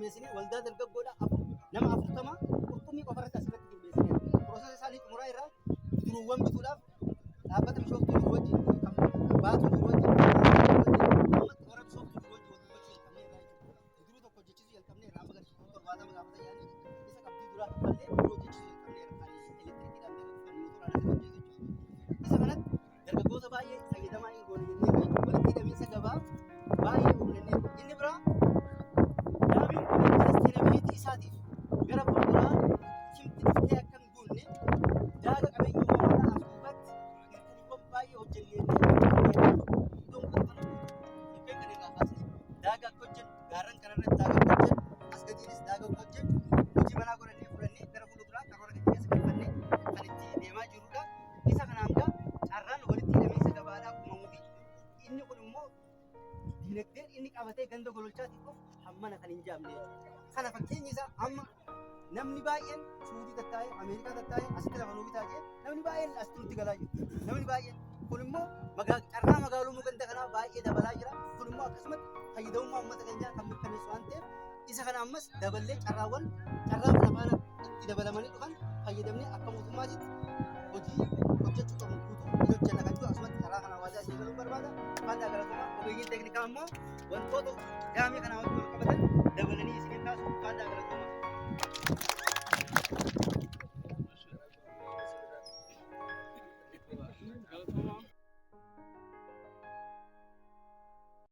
gurmeessine waldaa dargaggoodha nama 40 qurxummii qofarratti asirratti gurmeessine piroosesa isaanii xumuraa irraa bidiruuwwan bituudhaaf dhaabbata bishooftuu jiru wajjin baatu jiru wajjin warra bishooftuu jiru wajjin bidiruu tokko hojjechiisuu jalqabnee irraa magarsiisuu 70 gaafata yaanii isa qabdii duraa kaffallee bidiruu hojjechiisuu jalqabnee kan elektirikiidhaan mootoraan hojjetu isa kanatti dargaggoota baay'ee fayyadamaa hin goone jennee walitti hidhamiinsa gabaa baay'ee uumnee inni biraa daamiin kun sasteynabilitii isaatiif gara fuulduraa kimti dhuftee akka hin guunne daaga qabeenya uumamaadhaa as duubatti hirkaniiwwan baay'ee hojjennee iddoon qoqqan mukkeen kan irraa kaasne daaga akka hojjennu gaarran kanarratti daaga akka hojjennu as gadiinis daaga akka hojjennu hojii manaa godhannee fudhannee gara fuulduraa karoora gadi keessa galfannee kan itti deemaa jirudha. Isa kanaan gaa carraan walitti hidhamiinsa gabaadhaa uumamuufi inni kun immoo dinagdeen inni qabatee ganda gololchaatiif hammana kan hin jaamne kana fakkeenyi isaa amma namni baay'een Suudii tattaa'ee Ameerikaa tattaa'ee asitti lafa nuu bitaa jee namni baay'een asitti nutti galaa jiru namni baay'een kun immoo carraa magaalummaa ganda kanaa baay'ee dabalaa jira kun immoo akkasumatti fayyadamummaa uummata keenyaa kan mirkaneessu waan ta'eef isa kana ammas daballee carraa kana faana itti dabalamanii dhufan fayyadamnee akka mootummaatitti hojii hojjechuu qabu guutuu ni hojjenna kan jiru asumatti karaa kana hawaasaa ishee galuun barbaada faayidaa garagaraa ogeeyyiin teeknikaa immoo wantoota daamii kanaa wajjin wal qabatan dabalanii isin kaasuun faayidaa garagaraa